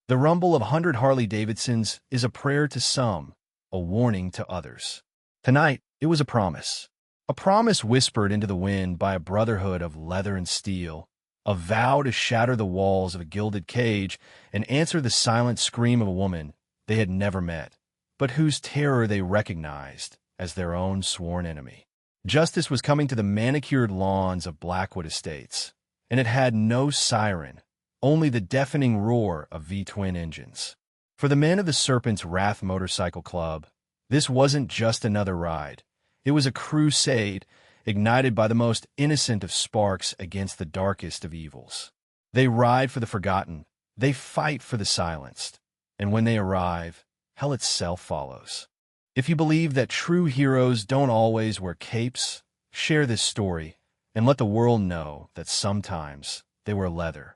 The rumble of 100 Harley-Davidsons is a prayer to some, a warning to others. Tonight, it was a promise. A promise whispered into the wind by a brotherhood of leather and steel, a vow to shatter the walls of a gilded cage and answer the silent scream of a woman they had never met, but whose terror they recognized as their own sworn enemy. Justice was coming to the manicured lawns of Blackwood Estates, and it had no siren, only the deafening roar of V-twin engines. For the men of the Serpent's Wrath Motorcycle Club, this wasn't just another ride. It was a crusade ignited by the most innocent of sparks against the darkest of evils. They ride for the forgotten, they fight for the silenced, and when they arrive, hell itself follows. If you believe that true heroes don't always wear capes, share this story and let the world know that sometimes they wear leather.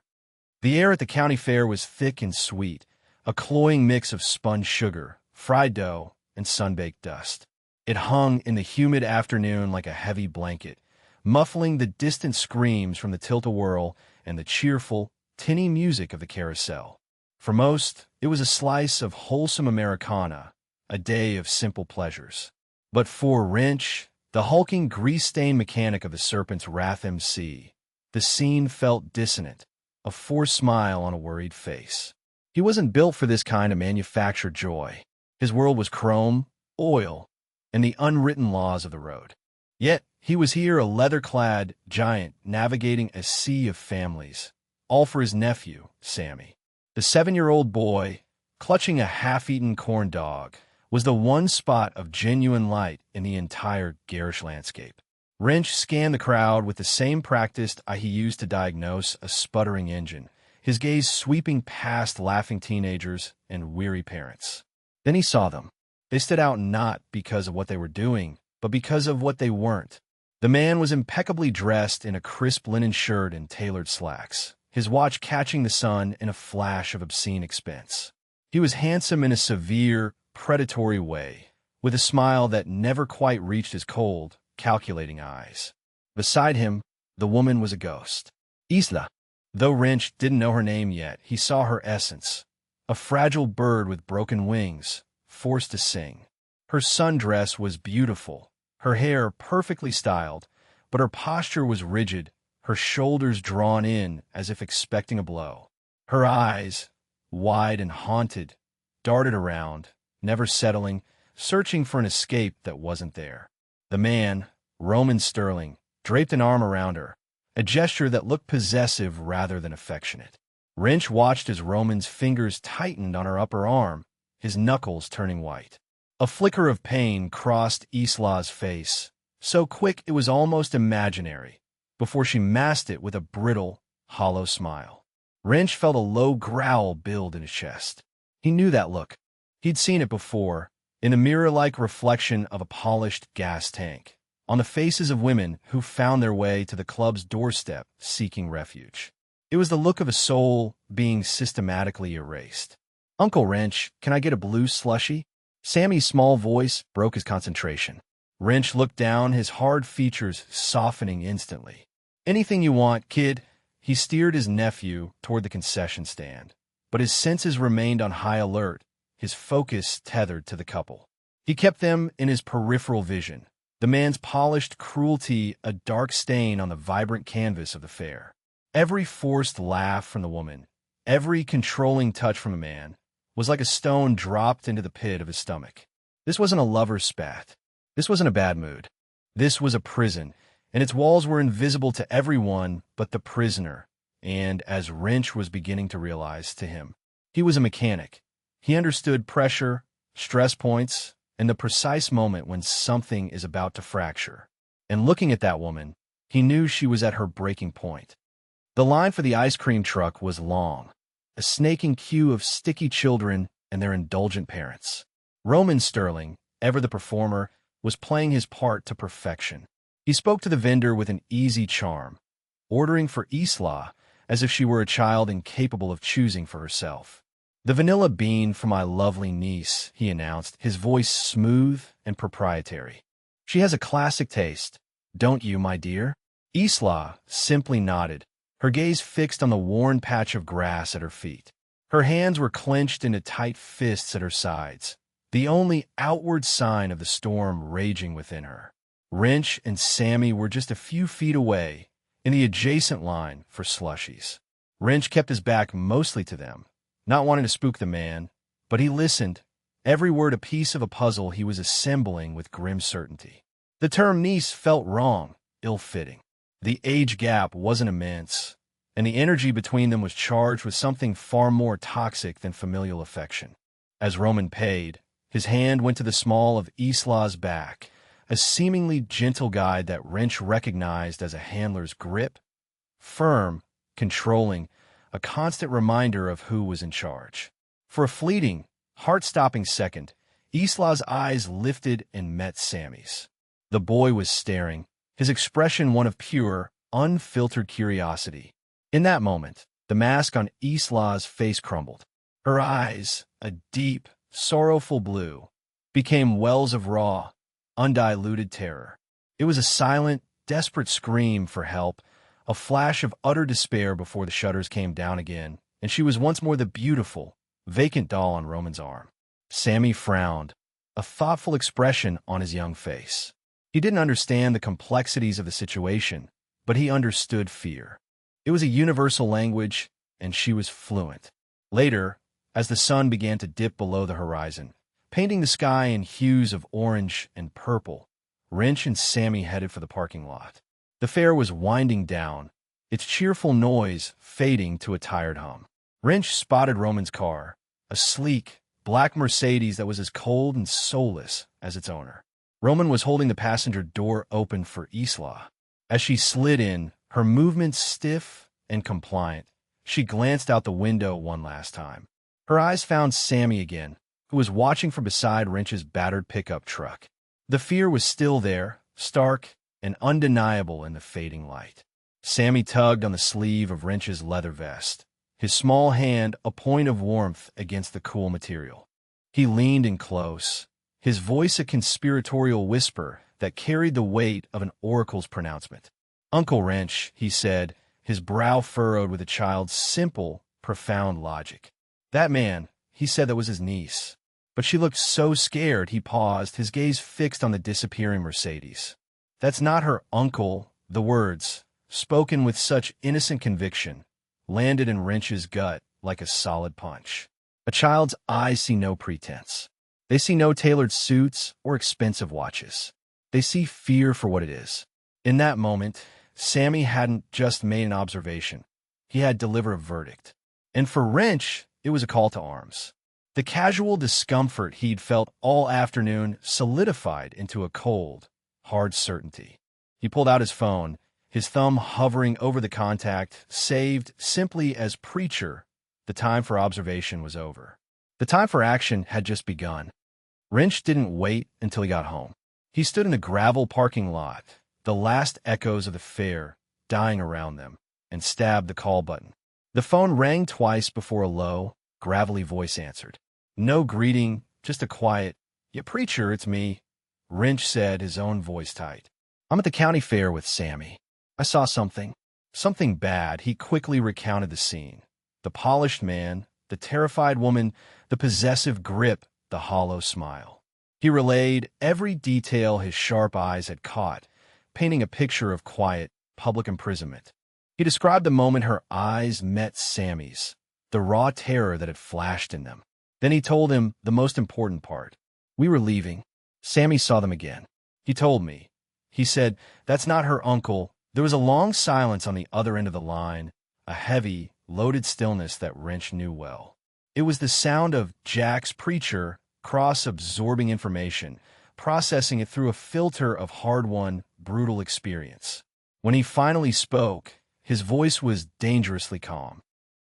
The air at the county fair was thick and sweet, a cloying mix of spun sugar, fried dough, and sun-baked dust. It hung in the humid afternoon like a heavy blanket, muffling the distant screams from the tilt-a-whirl and the cheerful, tinny music of the carousel. For most, it was a slice of wholesome Americana, a day of simple pleasures. But for Wrench, the hulking, grease-stained mechanic of the Serpent's Wrath MC, the scene felt dissonant, a forced smile on a worried face. He wasn't built for this kind of manufactured joy. His world was chrome, oil, and the unwritten laws of the road. Yet, he was here, a leather-clad giant navigating a sea of families, all for his nephew, Sammy. The 7-year-old boy, clutching a half-eaten corn dog, was the one spot of genuine light in the entire garish landscape. Wrench scanned the crowd with the same practiced eye he used to diagnose a sputtering engine, his gaze sweeping past laughing teenagers and weary parents. Then he saw them. They stood out not because of what they were doing, but because of what they weren't. The man was impeccably dressed in a crisp linen shirt and tailored slacks, his watch catching the sun in a flash of obscene expense. He was handsome in a severe, predatory way, with a smile that never quite reached his cold, calculating eyes. Beside him, the woman was a ghost. Isla. Though Wrench didn't know her name yet, he saw her essence. A fragile bird with broken wings, forced to sing. Her sundress was beautiful, her hair perfectly styled, but her posture was rigid, her shoulders drawn in as if expecting a blow. Her eyes, wide and haunted, darted around, never settling, searching for an escape that wasn't there. The man, Roman Sterling, draped an arm around her, a gesture that looked possessive rather than affectionate. Wrench watched as Roman's fingers tightened on her upper arm, his knuckles turning white. A flicker of pain crossed Isla's face, so quick it was almost imaginary, before she masked it with a brittle, hollow smile. Wrench felt a low growl build in his chest. He knew that look. He'd seen it before, in a mirror-like reflection of a polished gas tank, on the faces of women who found their way to the club's doorstep seeking refuge. It was the look of a soul being systematically erased. "Uncle Wrench, can I get a blue slushie?" Sammy's small voice broke his concentration. Wrench looked down, his hard features softening instantly. "Anything you want, kid." He steered his nephew toward the concession stand, but his senses remained on high alert, his focus tethered to the couple. He kept them in his peripheral vision, the man's polished cruelty a dark stain on the vibrant canvas of the fair. Every forced laugh from the woman, every controlling touch from a man, was like a stone dropped into the pit of his stomach. This wasn't a lover's spat. This wasn't a bad mood. This was a prison, and its walls were invisible to everyone but the prisoner, and, as Wrench was beginning to realize to him, he was a mechanic. He understood pressure, stress points, and the precise moment when something is about to fracture. And looking at that woman, he knew she was at her breaking point. The line for the ice cream truck was long, a snaking queue of sticky children and their indulgent parents. Roman Sterling, ever the performer, was playing his part to perfection. He spoke to the vendor with an easy charm, ordering for Isla as if she were a child incapable of choosing for herself. "The vanilla bean for my lovely niece," he announced, his voice smooth and proprietary. "She has a classic taste, don't you, my dear?" Isla simply nodded, her gaze fixed on the worn patch of grass at her feet. Her hands were clenched into tight fists at her sides, the only outward sign of the storm raging within her. Wrench and Sammy were just a few feet away, in the adjacent line for slushies. Wrench kept his back mostly to them, not wanting to spook the man, but he listened, every word a piece of a puzzle he was assembling with grim certainty. The term niece felt wrong, ill-fitting. The age gap wasn't immense, and the energy between them was charged with something far more toxic than familial affection. As Roman paid, his hand went to the small of Isla's back, a seemingly gentle guide that Wrench recognized as a handler's grip, firm, controlling, a constant reminder of who was in charge. For a fleeting, heart-stopping second, Isla's eyes lifted and met Sammy's. The boy was staring, his expression one of pure, unfiltered curiosity. In that moment, the mask on Isla's face crumbled. Her eyes, a deep, sorrowful blue, became wells of raw, undiluted terror. It was a silent, desperate scream for help, a flash of utter despair before the shutters came down again, and she was once more the beautiful, vacant doll on Roman's arm. Sammy frowned, a thoughtful expression on his young face. He didn't understand the complexities of the situation, but he understood fear. It was a universal language, and she was fluent. Later, as the sun began to dip below the horizon, painting the sky in hues of orange and purple, Wrench and Sammy headed for the parking lot. The fair was winding down, its cheerful noise fading to a tired hum. Wrench spotted Roman's car, a sleek, black Mercedes that was as cold and soulless as its owner. Roman was holding the passenger door open for Isla. As she slid in, her movements stiff and compliant, she glanced out the window one last time. Her eyes found Sammy again, who was watching from beside Wrench's battered pickup truck. The fear was still there, stark and undeniable in the fading light. Sammy tugged on the sleeve of Wrench's leather vest, his small hand a point of warmth against the cool material. He leaned in close, his voice a conspiratorial whisper that carried the weight of an oracle's pronouncement. "Uncle Wrench," he said, his brow furrowed with a child's simple, profound logic. "That man," he said that was his niece. But she looked so scared he paused, his gaze fixed on the disappearing Mercedes. "That's not her uncle." The words, spoken with such innocent conviction, landed in Wrench's gut like a solid punch. A child's eyes see no pretense. They see no tailored suits or expensive watches. They see fear for what it is. In that moment, Sammy hadn't just made an observation. He had delivered a verdict. And for Wrench, it was a call to arms. The casual discomfort he'd felt all afternoon solidified into a cold, hard certainty. He pulled out his phone, his thumb hovering over the contact, saved simply as preacher. The time for observation was over. The time for action had just begun. Wrench didn't wait until he got home. He stood in a gravel parking lot, the last echoes of the fair dying around them, and stabbed the call button. The phone rang twice before a low, gravelly voice answered. No greeting, just a quiet, "Yeah, preacher, it's me," Wrench said, his own voice tight. "I'm at the county fair with Sammy. I saw something bad." He quickly recounted the scene. The polished man, the terrified woman, the possessive grip, the hollow smile. He relayed every detail his sharp eyes had caught, painting a picture of quiet, public imprisonment. He described the moment her eyes met Sammy's, the raw terror that had flashed in them. Then he told him the most important part. We were leaving. Sammy saw them again. He told me. He said, "That's not her uncle." There was a long silence on the other end of the line, a heavy, loaded stillness that Wrench knew well. It was the sound of Jack's preacher cross-absorbing information, processing it through a filter of hard-won, brutal experience. When he finally spoke, his voice was dangerously calm.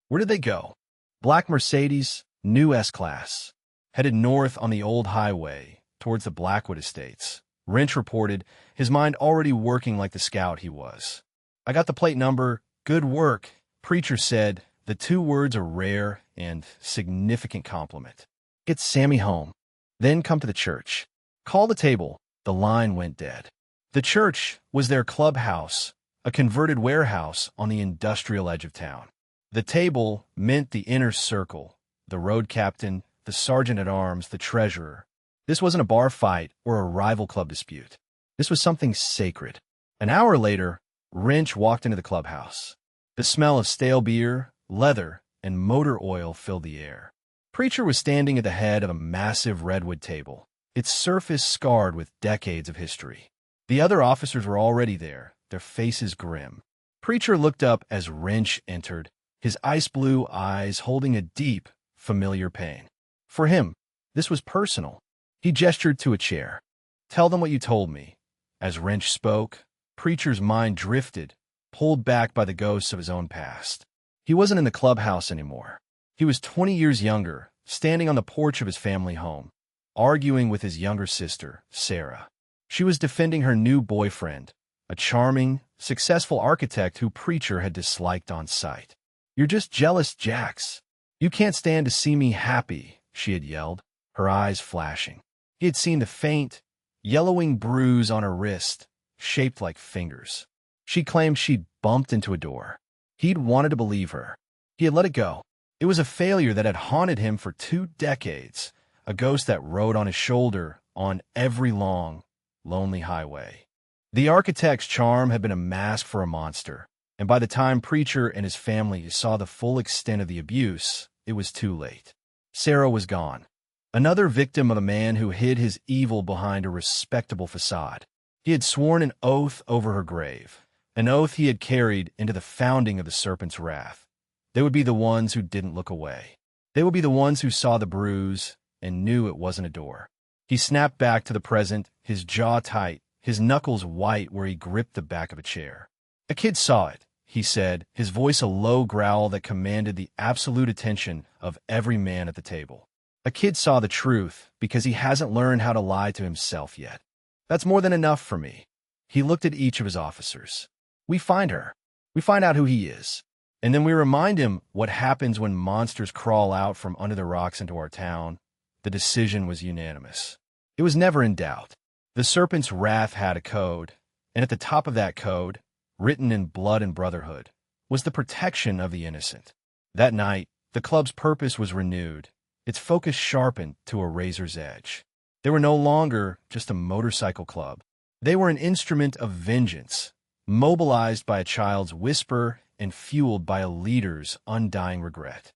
Where did they go? Black Mercedes, new S-Class. Headed north on the old highway, towards the Blackwood Estates. Wrench reported, his mind already working like the scout he was. "I got the plate number. Good work," preacher said, the two words a rare and significant compliment. "Get Sammy home. Then come to the church. Call the table." The line went dead. The church was their clubhouse, a converted warehouse on the industrial edge of town. The table meant the inner circle, the road captain, the sergeant-at-arms, the treasurer. This wasn't a bar fight or a rival club dispute. This was something sacred. An hour later, Wrench walked into the clubhouse. The smell of stale beer, leather, and motor oil filled the air. Preacher was standing at the head of a massive redwood table, its surface scarred with decades of history. The other officers were already there, their faces grim. Preacher looked up as Wrench entered, his ice-blue eyes holding a deep, familiar pain. For him, this was personal. He gestured to a chair. "Tell them what you told me." As Wrench spoke, Preacher's mind drifted, pulled back by the ghosts of his own past. He wasn't in the clubhouse anymore. He was 20 years younger, standing on the porch of his family home, arguing with his younger sister, Sarah. She was defending her new boyfriend, a charming, successful architect who Preacher had disliked on sight. "You're just jealous, Jax. You can't stand to see me happy," she had yelled, her eyes flashing. He had seen the faint, yellowing bruise on her wrist, shaped like fingers. She claimed she'd bumped into a door. He'd wanted to believe her. He had let it go. It was a failure that had haunted him for 2 decades, a ghost that rode on his shoulder on every long, lonely highway. The architect's charm had been a mask for a monster, and by the time Preacher and his family saw the full extent of the abuse, it was too late. Sarah was gone. Another victim of a man who hid his evil behind a respectable facade. He had sworn an oath over her grave, an oath he had carried into the founding of the Serpent's Wrath. They would be the ones who didn't look away. They would be the ones who saw the bruise and knew it wasn't a door. He snapped back to the present, his jaw tight, his knuckles white where he gripped the back of a chair. "A kid saw it," he said, his voice a low growl that commanded the absolute attention of every man at the table. "A kid saw the truth because he hasn't learned how to lie to himself yet. That's more than enough for me." He looked at each of his officers. "We find her. We find out who he is. And then we remind him what happens when monsters crawl out from under the rocks into our town." The decision was unanimous. It was never in doubt. The Serpent's Wrath had a code, and at the top of that code, written in blood and brotherhood, was the protection of the innocent. That night, the club's purpose was renewed, its focus sharpened to a razor's edge. They were no longer just a motorcycle club. They were an instrument of vengeance, mobilized by a child's whisper and fueled by a leader's undying regret.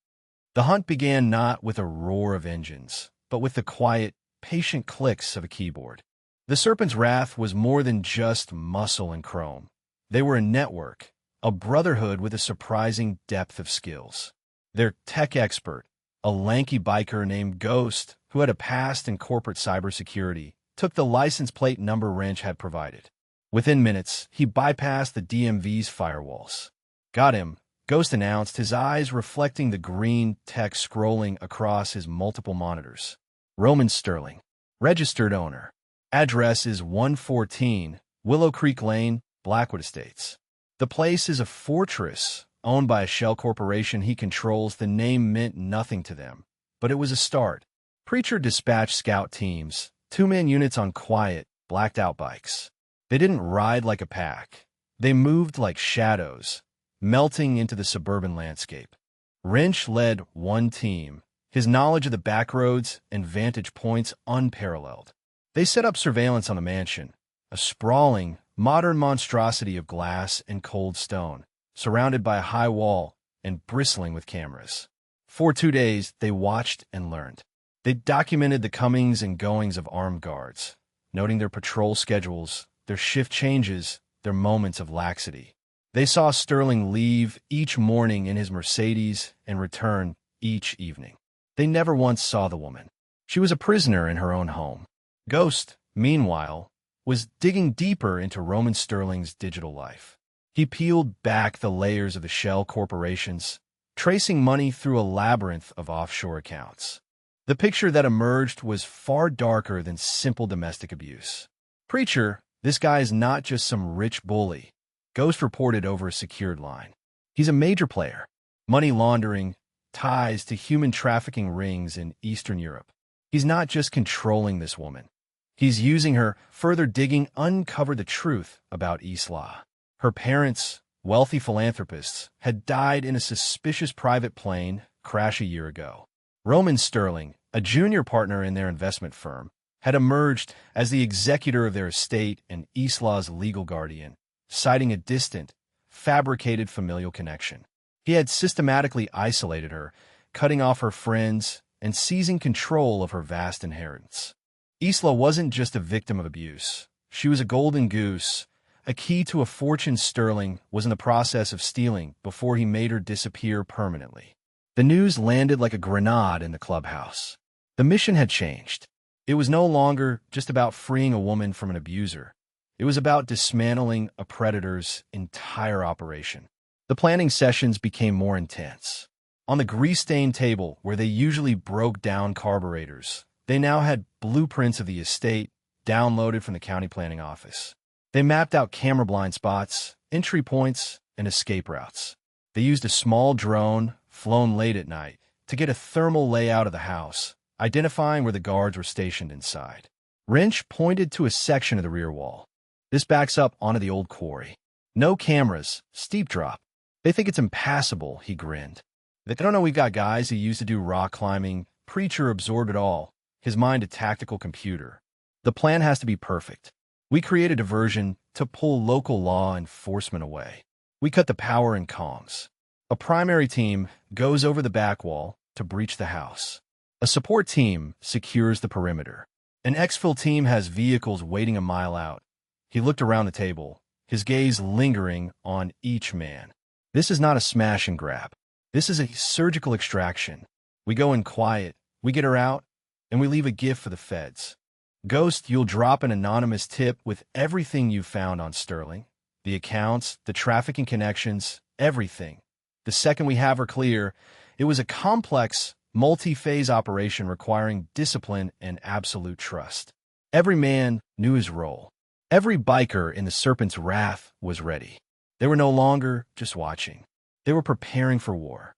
The hunt began not with a roar of engines, but with the quiet, patient clicks of a keyboard. The Serpent's Wrath was more than just muscle and chrome. They were a network, a brotherhood with a surprising depth of skills. Their tech expert, a lanky biker named Ghost, who had a past in corporate cybersecurity, took the license plate number Wrench had provided. Within minutes, he bypassed the DMV's firewalls. "Got him," Ghost announced, his eyes reflecting the green text scrolling across his multiple monitors. "Roman Sterling. Registered owner. Address is 114 Willow Creek Lane, Blackwood Estates. The place is a fortress owned by a shell corporation he controls. The name meant nothing to them, but it was a start. Preacher dispatched scout teams, 2-man units on quiet, blacked-out bikes. They didn't ride like a pack. They moved like shadows, melting into the suburban landscape. Wrench led one team, his knowledge of the backroads and vantage points unparalleled. They set up surveillance on the mansion, a sprawling, modern monstrosity of glass and cold stone, surrounded by a high wall and bristling with cameras. For 2 days, they watched and learned. They documented the comings and goings of armed guards, noting their patrol schedules, their shift changes, their moments of laxity. They saw Sterling leave each morning in his Mercedes and return each evening. They never once saw the woman. She was a prisoner in her own home. Ghost, meanwhile, was digging deeper into Roman Sterling's digital life. He peeled back the layers of the shell corporations, tracing money through a labyrinth of offshore accounts. The picture that emerged was far darker than simple domestic abuse. "Preacher, this guy is not just some rich bully," Ghost reported over a secured line. "He's a major player. Money laundering, ties to human trafficking rings in Eastern Europe. He's not just controlling this woman. He's using her." Further digging uncovered the truth about Isla. Her parents, wealthy philanthropists, had died in a suspicious private plane crash a year ago. Roman Sterling, a junior partner in their investment firm, had emerged as the executor of their estate and Isla's legal guardian, citing a distant, fabricated familial connection. He had systematically isolated her, cutting off her friends and seizing control of her vast inheritance. Isla wasn't just a victim of abuse. She was a golden goose, a key to a fortune Sterling was in the process of stealing before he made her disappear permanently. The news landed like a grenade in the clubhouse. The mission had changed. It was no longer just about freeing a woman from an abuser. It was about dismantling a predator's entire operation. The planning sessions became more intense. On the grease-stained table where they usually broke down carburetors, they now had blueprints of the estate downloaded from the county planning office. They mapped out camera blind spots, entry points, and escape routes. They used a small drone, flown late at night, to get a thermal layout of the house, identifying where the guards were stationed inside. Wrench pointed to a section of the rear wall. This backs up onto the old quarry. No cameras, steep drop. They think it's impassable, he grinned. They don't know we've got guys who used to do rock climbing. Preacher absorbed it all, his mind a tactical computer. The plan has to be perfect. We create a diversion to pull local law enforcement away. We cut the power and comms. A primary team goes over the back wall to breach the house. A support team secures the perimeter. An exfil team has vehicles waiting a mile out. He looked around the table, his gaze lingering on each man. This is not a smash and grab. This is a surgical extraction. We go in quiet, we get her out, and we leave a gift for the feds. Ghost, you'll drop an anonymous tip with everything you found on Sterling. The accounts, the trafficking connections, everything. The second we have her clear, it was a complex, multi-phase operation requiring discipline and absolute trust. Every man knew his role. Every biker in the Serpent's Wrath was ready. They were no longer just watching. They were preparing for war.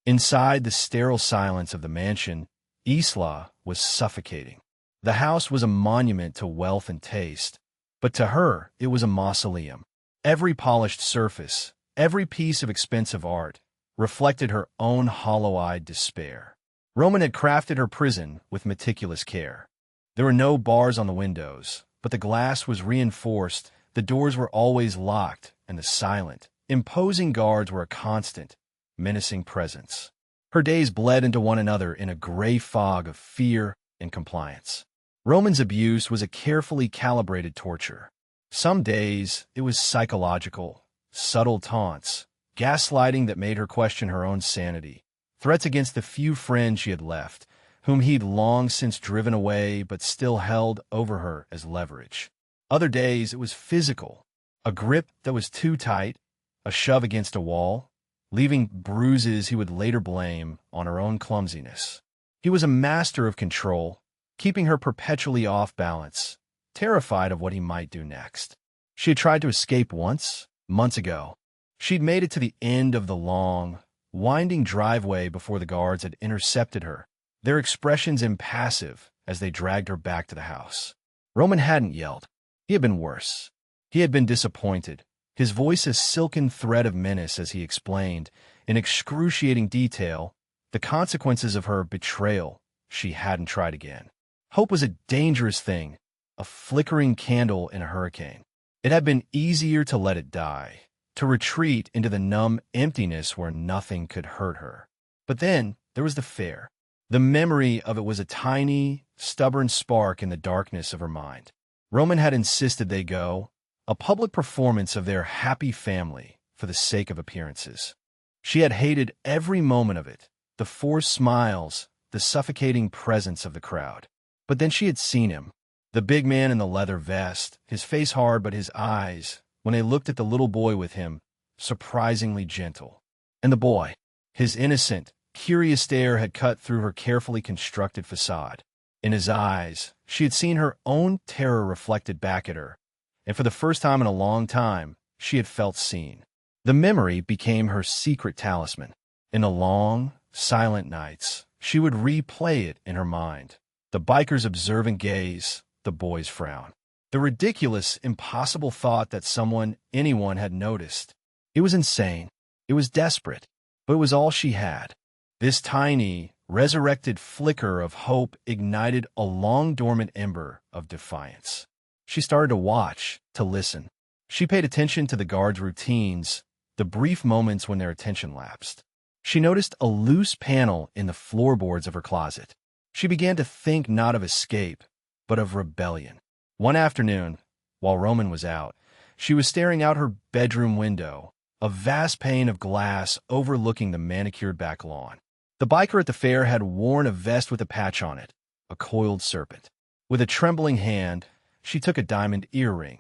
Inside the sterile silence of the mansion, Isla was suffocating. The house was a monument to wealth and taste, but to her it was a mausoleum. Every polished surface, every piece of expensive art, reflected her own hollow-eyed despair. Roman had crafted her prison with meticulous care. There were no bars on the windows, but the glass was reinforced, the doors were always locked, and the silent, imposing guards were a constant, menacing presence. Her days bled into one another in a gray fog of fear and compliance. Roman's abuse was a carefully calibrated torture. Some days it was psychological, subtle taunts, gaslighting that made her question her own sanity, threats against the few friends she had left, whom he'd long since driven away but still held over her as leverage. Other days it was physical, a grip that was too tight, a shove against a wall, leaving bruises he would later blame on her own clumsiness. He was a master of control, keeping her perpetually off balance, terrified of what he might do next. She had tried to escape once, months ago. She'd made it to the end of the long, winding driveway before the guards had intercepted her, their expressions impassive as they dragged her back to the house. Roman hadn't yelled. He had been worse. He had been disappointed, his voice a silken thread of menace as he explained, in excruciating detail, the consequences of her betrayal. She hadn't tried again. Hope was a dangerous thing, a flickering candle in a hurricane. It had been easier to let it die, to retreat into the numb emptiness where nothing could hurt her. But then there was the fair. The memory of it was a tiny, stubborn spark in the darkness of her mind. Roman had insisted they go, a public performance of their happy family for the sake of appearances. She had hated every moment of it, the forced smiles, the suffocating presence of the crowd. But then she had seen him, the big man in the leather vest, his face hard but his eyes, when they looked at the little boy with him, surprisingly gentle. And the boy, his innocent, curious stare had cut through her carefully constructed facade. In his eyes, she had seen her own terror reflected back at her, and for the first time in a long time, she had felt seen. The memory became her secret talisman. In the long, silent nights, she would replay it in her mind. The biker's observant gaze, the boy's frown. The ridiculous, impossible thought that anyone had noticed. It was insane. It was desperate. But it was all she had. This tiny, resurrected flicker of hope ignited a long-dormant ember of defiance. She started to watch, to listen. She paid attention to the guards' routines, the brief moments when their attention lapsed. She noticed a loose panel in the floorboards of her closet. She began to think not of escape, but of rebellion. One afternoon, while Roman was out, she was staring out her bedroom window, a vast pane of glass overlooking the manicured back lawn. The biker at the fair had worn a vest with a patch on it, a coiled serpent. With a trembling hand, she took a diamond earring,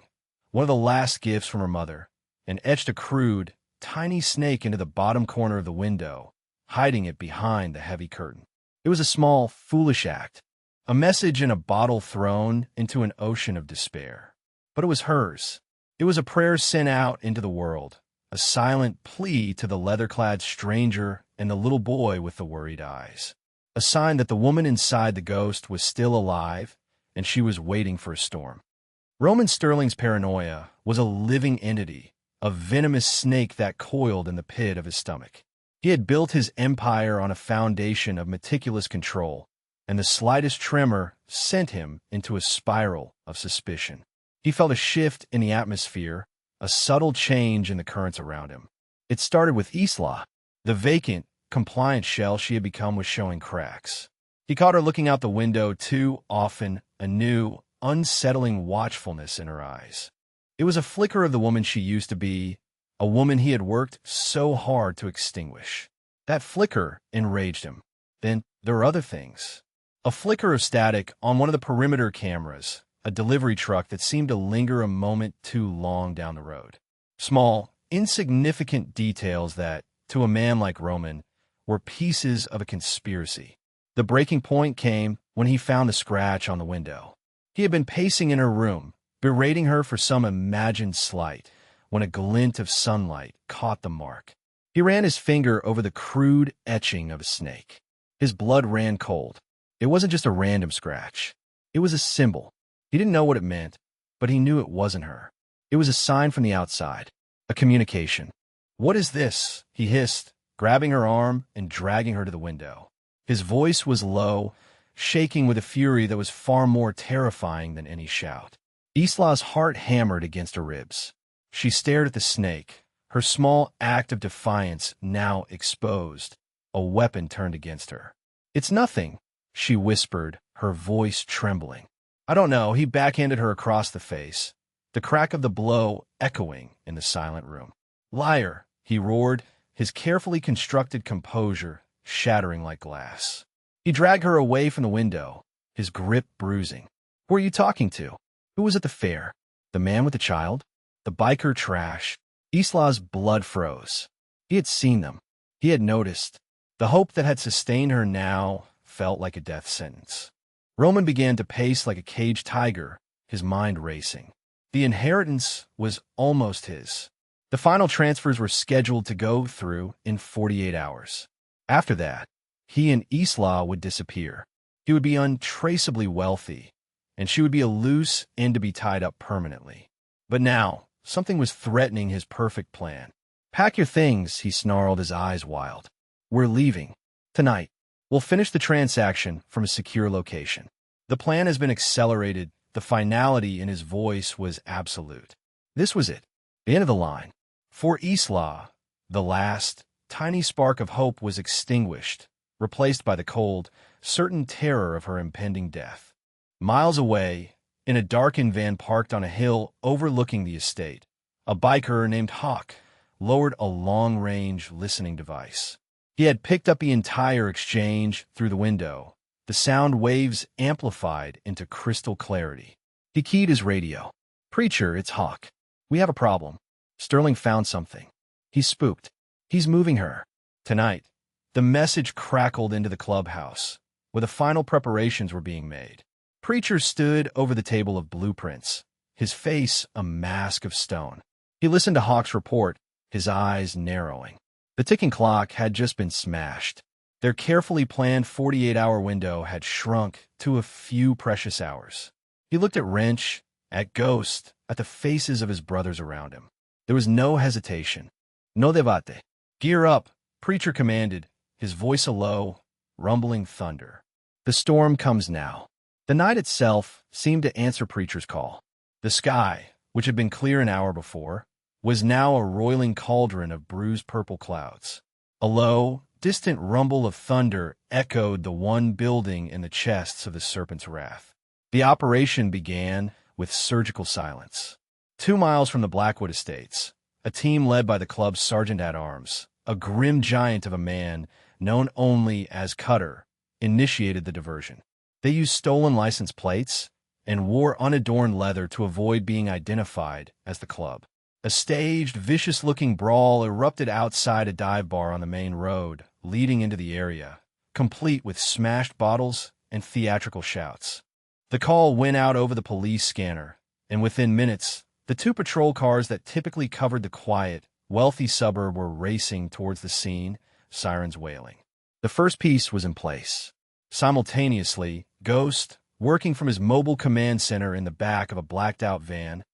one of the last gifts from her mother, and etched a crude, tiny snake into the bottom corner of the window, hiding it behind the heavy curtain. It was a small, foolish act, a message in a bottle thrown into an ocean of despair. But it was hers. It was a prayer sent out into the world, a silent plea to the leather-clad stranger and the little boy with the worried eyes, a sign that the woman inside the ghost was still alive and she was waiting for a storm. Roman Sterling's paranoia was a living entity, a venomous snake that coiled in the pit of his stomach. He had built his empire on a foundation of meticulous control, and the slightest tremor sent him into a spiral of suspicion. He felt a shift in the atmosphere, a subtle change in the currents around him. It started with Isla. The vacant, compliant shell she had become was showing cracks. He caught her looking out the window too often, a new, unsettling watchfulness in her eyes. It was a flicker of the woman she used to be, a woman he had worked so hard to extinguish. That flicker enraged him. Then there were other things. A flicker of static on one of the perimeter cameras, a delivery truck that seemed to linger a moment too long down the road. Small, insignificant details that, to a man like Roman, were pieces of a conspiracy. The breaking point came when he found the scratch on the window. He had been pacing in her room, berating her for some imagined slight, when a glint of sunlight caught the mark. He ran his finger over the crude etching of a snake. His blood ran cold. It wasn't just a random scratch. It was a symbol. He didn't know what it meant, but he knew it wasn't her. It was a sign from the outside, a communication. "What is this?" he hissed, grabbing her arm and dragging her to the window. His voice was low, shaking with a fury that was far more terrifying than any shout. Isla's heart hammered against her ribs. She stared at the snake, her small act of defiance now exposed, a weapon turned against her. "It's nothing," she whispered, her voice trembling. "I don't know." He backhanded her across the face, the crack of the blow echoing in the silent room. "Liar," he roared, his carefully constructed composure shattering like glass. He dragged her away from the window, his grip bruising. "Who are you talking to? Who was at the fair? The man with the child? The biker trash?" Isla's blood froze. He had seen them. He had noticed. The hope that had sustained her now felt like a death sentence. Roman began to pace like a caged tiger, his mind racing. The inheritance was almost his. The final transfers were scheduled to go through in 48 hours. After that, he and Isla would disappear. He would be untraceably wealthy, and she would be a loose end to be tied up permanently. But now, something was threatening his perfect plan. "Pack your things," he snarled, his eyes wild. "We're leaving. Tonight. We'll finish the transaction from a secure location." The plan has been accelerated. The finality in his voice was absolute. This was it, the end of the line. For Isla, the last, tiny spark of hope was extinguished, replaced by the cold, certain terror of her impending death. Miles away, in a darkened van parked on a hill overlooking the estate, a biker named Hawk lowered a long-range listening device. He had picked up the entire exchange through the window, the sound waves amplified into crystal clarity. He keyed his radio. "Preacher, it's Hawk. We have a problem. Sterling found something. He's spooked. He's moving her. Tonight." The message crackled into the clubhouse, where the final preparations were being made. Preacher stood over the table of blueprints, his face a mask of stone. He listened to Hawk's report, his eyes narrowing. The ticking clock had just been smashed. Their carefully planned 48-hour window had shrunk to a few precious hours. He looked at Wrench, at Ghost, at the faces of his brothers around him. There was no hesitation. "No debate." "Gear up," Preacher commanded, his voice a low, rumbling thunder. The storm comes now. The night itself seemed to answer Preacher's call. The sky, which had been clear an hour before, was now a roiling cauldron of bruised purple clouds. A low, distant rumble of thunder echoed the one building in the chests of the Serpent's Wrath. The operation began with surgical silence. 2 miles from the Blackwood Estates, a team led by the club's sergeant-at-arms, a grim giant of a man known only as Cutter, initiated the diversion. They used stolen license plates and wore unadorned leather to avoid being identified as the club. A staged, vicious-looking brawl erupted outside a dive bar on the main road leading into the area, complete with smashed bottles and theatrical shouts. The call went out over the police scanner, and within minutes, the 2 patrol cars that typically covered the quiet, wealthy suburb were racing towards the scene, sirens wailing. The first piece was in place. Simultaneously, Ghost, working from his mobile command center in the back of a blacked-out van,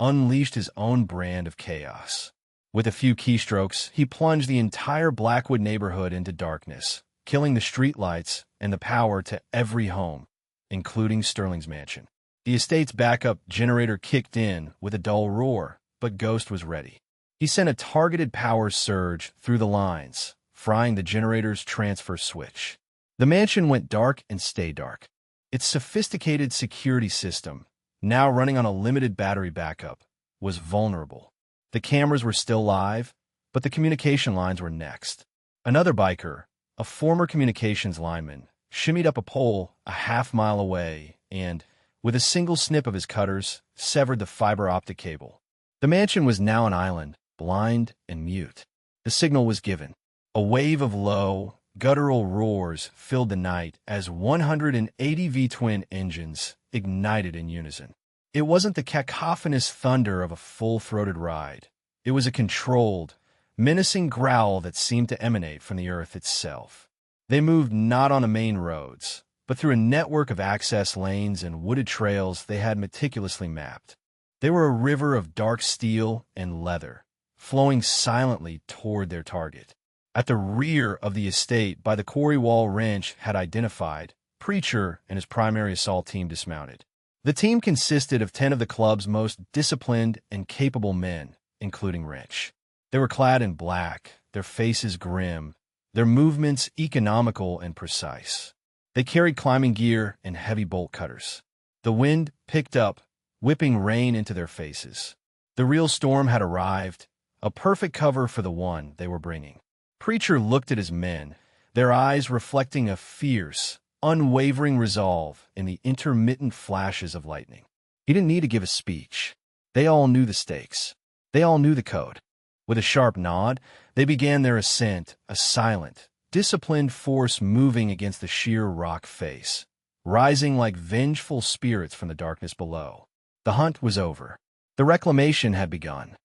unleashed his own brand of chaos. With a few keystrokes, he plunged the entire Blackwood neighborhood into darkness, killing the streetlights and the power to every home, including Sterling's mansion. The estate's backup generator kicked in with a dull roar, but Ghost was ready. He sent a targeted power surge through the lines, frying the generator's transfer switch. The mansion went dark and stayed dark. Its sophisticated security system, now running on a limited battery backup, was vulnerable. The cameras were still live, but the communication lines were next. Another biker, a former communications lineman, shimmied up a pole a half-mile away and, with a single snip of his cutters, severed the fiber optic cable. The mansion was now an island, blind and mute. The signal was given. A wave of low, guttural roars filled the night as 180 V-twin engines ignited in unison. It wasn't the cacophonous thunder of a full-throated ride. It was a controlled, menacing growl that seemed to emanate from the earth itself. They moved not on the main roads, but through a network of access lanes and wooded trails they had meticulously mapped. They were a river of dark steel and leather, flowing silently toward their target. At the rear of the estate, by the quarry wall Wrench had identified, Preacher and his primary assault team dismounted. The team consisted of 10 of the club's most disciplined and capable men, including Wrench. They were clad in black, their faces grim, their movements economical and precise. They carried climbing gear and heavy bolt cutters. The wind picked up, whipping rain into their faces. The real storm had arrived, a perfect cover for the one they were bringing. Preacher looked at his men, their eyes reflecting a fierce, unwavering resolve in the intermittent flashes of lightning. He didn't need to give a speech. They all knew the stakes. They all knew the code. With a sharp nod, they began their ascent, a silent, disciplined force moving against the sheer rock face, rising like vengeful spirits from the darkness below. The hunt was over. The reclamation had begun.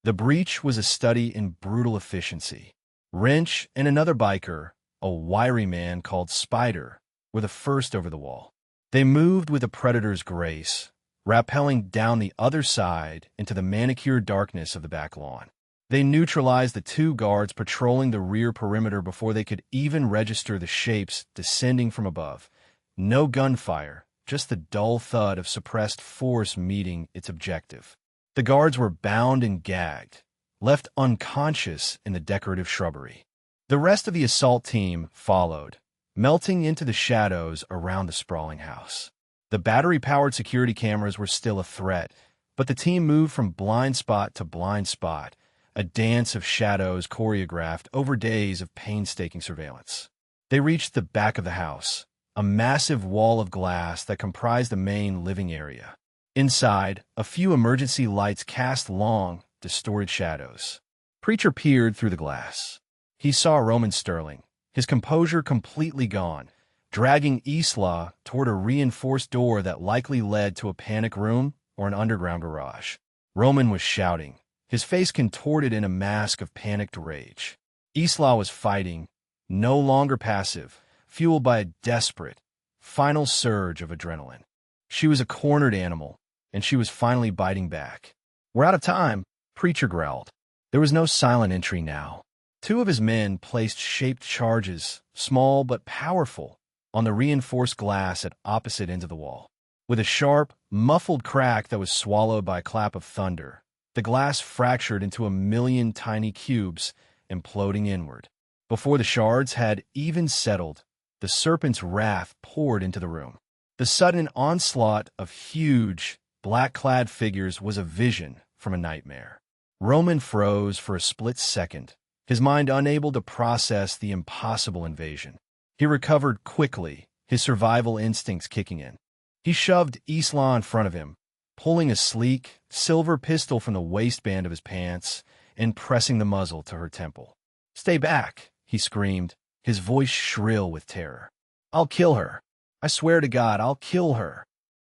The breach was a study in brutal efficiency. Wrench and another biker, a wiry man called Spider, were the first over the wall. They moved with a predator's grace, rappelling down the other side into the manicured darkness of the back lawn. They neutralized the 2 guards patrolling the rear perimeter before they could even register the shapes descending from above. No gunfire, just the dull thud of suppressed force meeting its objective. The guards were bound and gagged, left unconscious in the decorative shrubbery. The rest of the assault team followed, melting into the shadows around the sprawling house. The battery-powered security cameras were still a threat, but the team moved from blind spot to blind spot, a dance of shadows choreographed over days of painstaking surveillance. They reached the back of the house, a massive wall of glass that comprised the main living area. Inside, a few emergency lights cast long, distorted shadows. Preacher peered through the glass. He saw Roman Sterling, his composure completely gone, dragging Isla toward a reinforced door that likely led to a panic room or an underground garage. Roman was shouting, his face contorted in a mask of panicked rage. Isla was fighting, no longer passive, fueled by a desperate, final surge of adrenaline. She was a cornered animal, and she was finally biting back. "We're out of time," Preacher growled. There was no silent entry now. Two of his men placed shaped charges, small but powerful, on the reinforced glass at opposite ends of the wall. With a sharp, muffled crack that was swallowed by a clap of thunder, the glass fractured into a million tiny cubes, imploding inward. Before the shards had even settled, the serpent's wrath poured into the room. The sudden onslaught of huge, black-clad figures was a vision from a nightmare. Roman froze for a split second, his mind unable to process the impossible invasion. He recovered quickly, his survival instincts kicking in. He shoved Isla in front of him, pulling a sleek, silver pistol from the waistband of his pants and pressing the muzzle to her temple. "Stay back," he screamed, his voice shrill with terror. "I'll kill her. I swear to God, I'll kill her."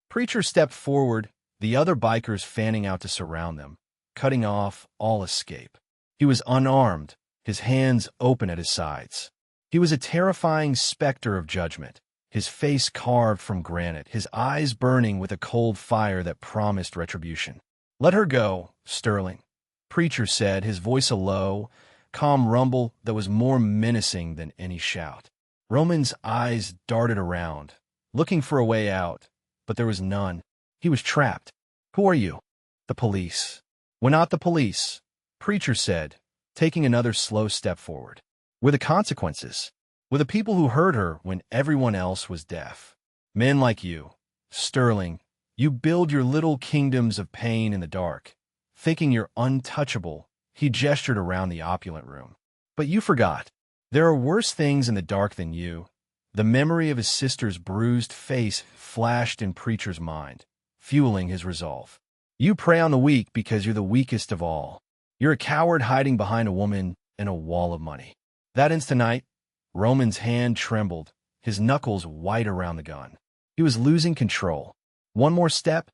Preacher stepped forward, the other bikers fanning out to surround them, cutting off all escape. He was unarmed, his hands open at his sides. He was a terrifying specter of judgment, his face carved from granite, his eyes burning with a cold fire that promised retribution. "Let her go, Sterling," Preacher said, his voice a low, calm rumble that was more menacing than any shout. Roman's eyes darted around, looking for a way out, but there was none. He was trapped. "Who are you?" "The police." "We're not the police," Preacher said, taking another slow step forward. "We're the consequences. We're the people who heard her when everyone else was deaf. Men like you, Sterling, you build your little kingdoms of pain in the dark, thinking you're untouchable." He gestured around the opulent room. "But you forgot. There are worse things in the dark than you." The memory of his sister's bruised face flashed in Preacher's mind, fueling his resolve. "You prey on the weak because you're the weakest of all. You're a coward hiding behind a woman and a wall of money." That instant night, Roman's hand trembled, his knuckles white around the gun. He was losing control. One more step,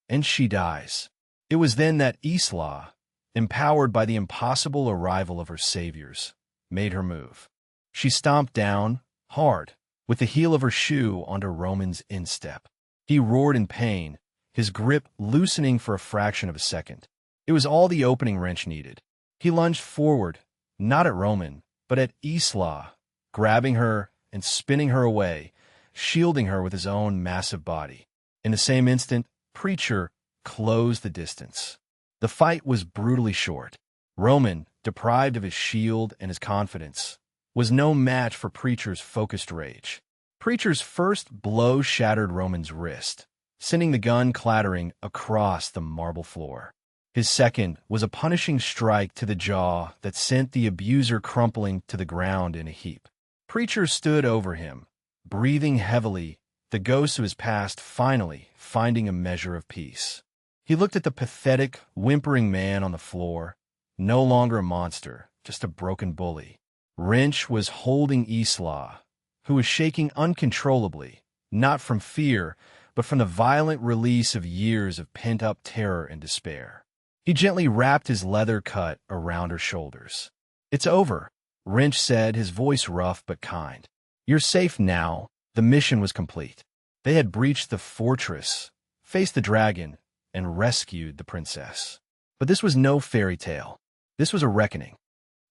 and she dies. It was then that Isla, empowered by the impossible arrival of her saviors, made her move. She stomped down, hard, with the heel of her shoe onto Roman's instep. He roared in pain, his grip loosening for a fraction of a second. It was all the opening wrench needed. He lunged forward, not at Roman, but at Isla, grabbing her and spinning her away, shielding her with his own massive body. In the same instant, Preacher closed the distance. The fight was brutally short. Roman, deprived of his shield and his confidence, was no match for Preacher's focused rage. Preacher's first blow shattered Roman's wrist, sending the gun clattering across the marble floor. His second was a punishing strike to the jaw that sent the abuser crumpling to the ground in a heap. Preacher stood over him, breathing heavily, the ghost of his past finally finding a measure of peace. He looked at the pathetic, whimpering man on the floor, no longer a monster, just a broken bully. Wrench was holding Isla, who was shaking uncontrollably, not from fear, but from the violent release of years of pent-up terror and despair. He gently wrapped his leather cut around her shoulders. "It's over," Wrench said, his voice rough but kind. "You're safe now." The mission was complete. They had breached the fortress, faced the dragon, and rescued the princess. But this was no fairy tale. This was a reckoning.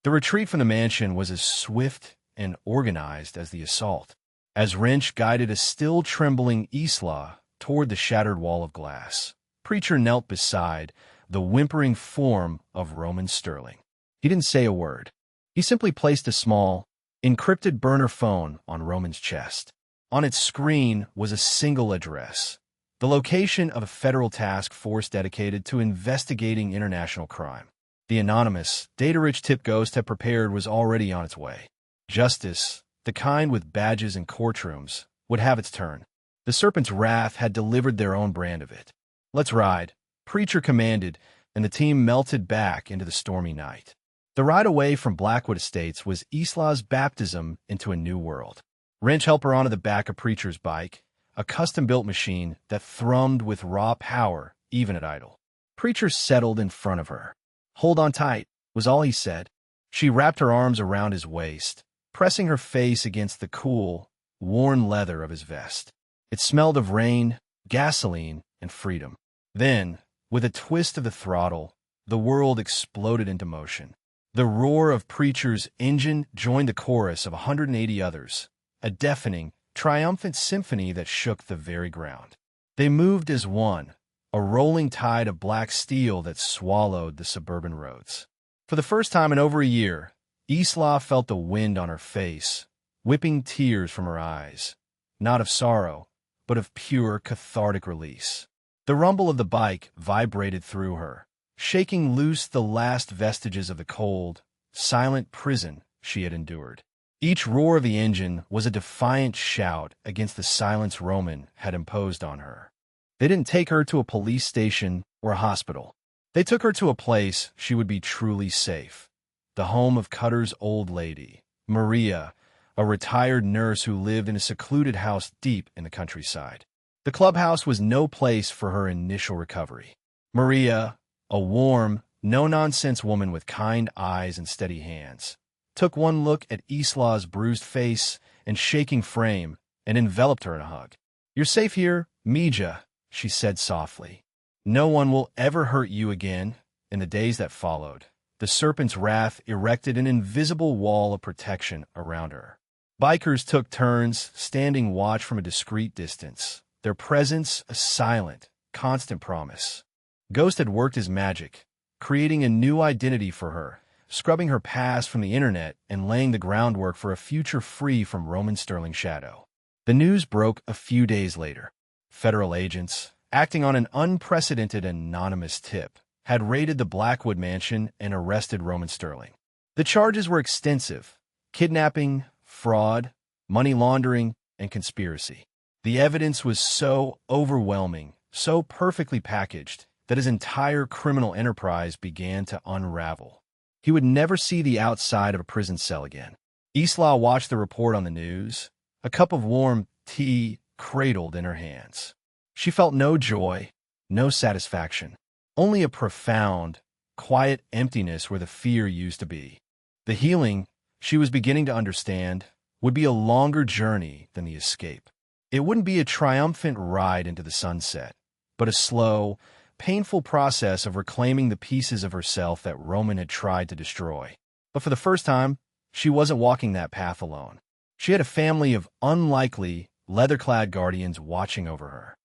The retreat from the mansion was as swift and organized as the assault, as Wrench guided a still trembling Isla toward the shattered wall of glass. Preacher knelt beside the whimpering form of Roman Sterling. He didn't say a word. He simply placed a small, encrypted burner phone on Roman's chest. On its screen was a single address, the location of a federal task force dedicated to investigating international crime. The anonymous, data-rich tip Ghost had prepared was already on its way. Justice, the kind with badges and courtrooms, would have its turn. The Serpent's Wrath had delivered their own brand of it. "Let's ride," Preacher commanded, and the team melted back into the stormy night. The ride away from Blackwood Estates was Isla's baptism into a new world. Wrench helped her onto the back of Preacher's bike, a custom-built machine that thrummed with raw power even at idle. Preacher settled in front of her. "Hold on tight," was all he said. She wrapped her arms around his waist, pressing her face against the cool, worn leather of his vest. It smelled of rain, gasoline, and freedom. Then, with a twist of the throttle, the world exploded into motion. The roar of Preacher's engine joined the chorus of 180 others, a deafening, triumphant symphony that shook the very ground. They moved as one, a rolling tide of black steel that swallowed the suburban roads. For the first time in over a year, Isla felt the wind on her face, whipping tears from her eyes, not of sorrow, but of pure cathartic release. The rumble of the bike vibrated through her, shaking loose the last vestiges of the cold, silent prison she had endured. Each roar of the engine was a defiant shout against the silence Roman had imposed on her. They didn't take her to a police station or a hospital. They took her to a place she would be truly safe, the home of Cutter's old lady, Maria, a retired nurse who lived in a secluded house deep in the countryside. The clubhouse was no place for her initial recovery. Maria, a warm, no-nonsense woman with kind eyes and steady hands, took one look at Isla's bruised face and shaking frame and enveloped her in a hug. "You're safe here, Mija," she said softly. "No one will ever hurt you again." In the days that followed, the serpent's wrath erected an invisible wall of protection around her. Bikers took turns standing watch from a discreet distance, their presence a silent, constant promise. Ghost had worked his magic, creating a new identity for her, scrubbing her past from the internet and laying the groundwork for a future free from Roman Sterling shadow. The news broke a few days later. Federal agents, acting on an unprecedented anonymous tip, had raided the Blackwood mansion and arrested Roman Sterling. The charges were extensive: kidnapping, fraud, money laundering, and conspiracy. The evidence was so overwhelming, so perfectly packaged, that his entire criminal enterprise began to unravel. He would never see the outside of a prison cell again. Isla watched the report on the news, a cup of warm tea cradled in her hands. She felt no joy, no satisfaction, only a profound, quiet emptiness where the fear used to be. The healing, she was beginning to understand, would be a longer journey than the escape. It wouldn't be a triumphant ride into the sunset, but a slow, painful process of reclaiming the pieces of herself that Roman had tried to destroy. But for the first time, she wasn't walking that path alone. She had a family of unlikely, leather-clad guardians watching over her.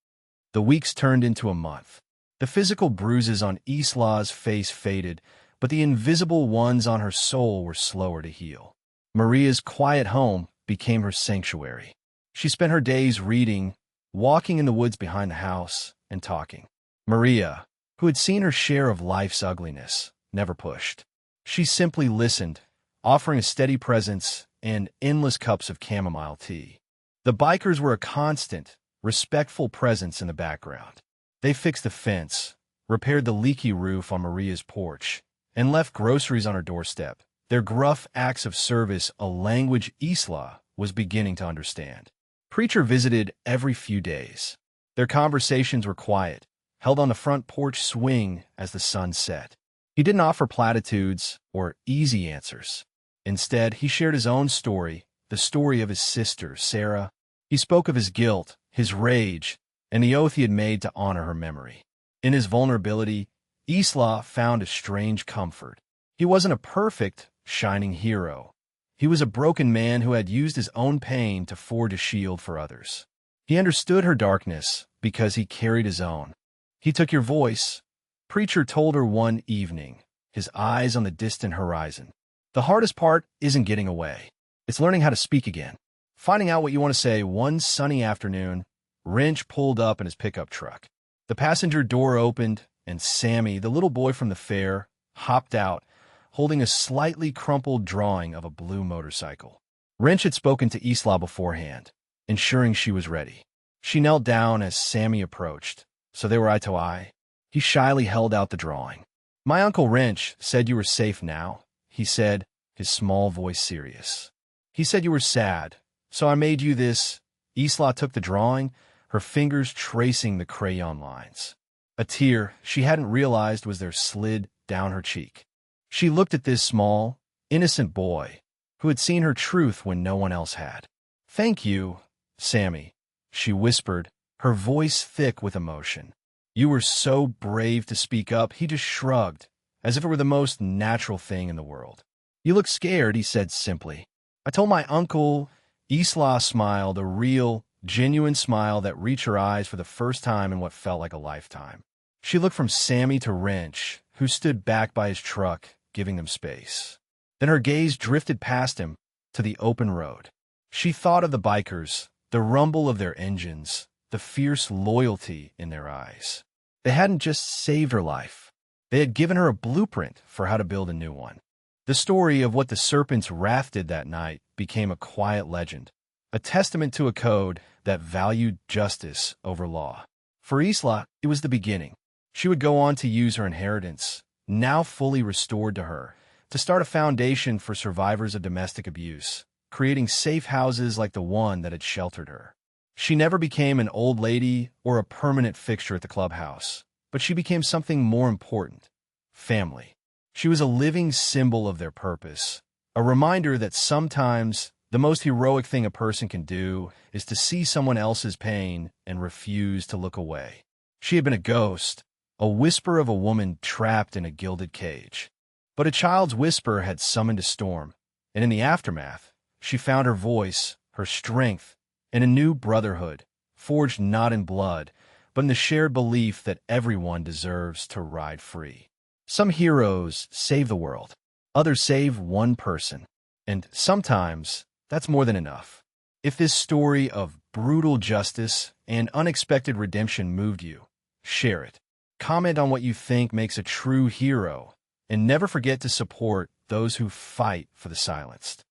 The weeks turned into a month. The physical bruises on Isla's face faded, but the invisible ones on her soul were slower to heal. Maria's quiet home became her sanctuary. She spent her days reading, walking in the woods behind the house, and talking. Maria, who had seen her share of life's ugliness, never pushed. She simply listened, offering a steady presence and endless cups of chamomile tea. The bikers were a constant, respectful presence in the background. They fixed the fence, repaired the leaky roof on Maria's porch, and left groceries on her doorstep. Their gruff acts of service, a language Isla was beginning to understand. Preacher visited every few days. Their conversations were quiet, held on the front porch swing as the sun set. He didn't offer platitudes or easy answers. Instead, he shared his own story, the story of his sister, Sarah. He spoke of his guilt, his rage, and the oath he had made to honor her memory. In his vulnerability, Isla found a strange comfort. He wasn't a perfect, shining hero. He was a broken man who had used his own pain to forge a shield for others. He understood her darkness because he carried his own. "He took your voice," Preacher told her one evening, his eyes on the distant horizon. "The hardest part isn't getting away. It's learning how to speak again. Finding out what you want to say." One sunny afternoon, Wrench pulled up in his pickup truck. The passenger door opened, and Sammy, the little boy from the fair, hopped out, holding a slightly crumpled drawing of a blue motorcycle. Wrench had spoken to Isla beforehand, ensuring she was ready. She knelt down as Sammy approached, so they were eye to eye. He shyly held out the drawing. "My Uncle Wrench said you were safe now," he said, his small voice serious. "He said you were sad, so I made you this." Isla took the drawing, her fingers tracing the crayon lines. A tear she hadn't realized was there slid down her cheek. She looked at this small, innocent boy, who had seen her truth when no one else had. "Thank you, Sammy," she whispered, her voice thick with emotion. "You were so brave to speak up." He just shrugged, as if it were the most natural thing in the world. "You look scared," he said simply. "I told my uncle." Isla smiled, a real, genuine smile that reached her eyes for the first time in what felt like a lifetime. She looked from Sammy to Wrench, who stood back by his truck, giving them space. Then her gaze drifted past him to the open road. She thought of the bikers, the rumble of their engines, the fierce loyalty in their eyes. They hadn't just saved her life. They had given her a blueprint for how to build a new one. The story of what the Serpent's wrath did that night became a quiet legend, a testament to a code that valued justice over law. For Isla, it was the beginning. She would go on to use her inheritance, now fully restored to her, to start a foundation for survivors of domestic abuse, creating safe houses like the one that had sheltered her. She never became an old lady or a permanent fixture at the clubhouse, but she became something more important: family. She was a living symbol of their purpose, a reminder that sometimes the most heroic thing a person can do is to see someone else's pain and refuse to look away. She had been a ghost, a whisper of a woman trapped in a gilded cage. But a child's whisper had summoned a storm, and in the aftermath, she found her voice, her strength, in a new brotherhood, forged not in blood, but in the shared belief that everyone deserves to ride free. Some heroes save the world, others save one person, and sometimes that's more than enough. If this story of brutal justice and unexpected redemption moved you, share it. Comment on what you think makes a true hero, and never forget to support those who fight for the silenced.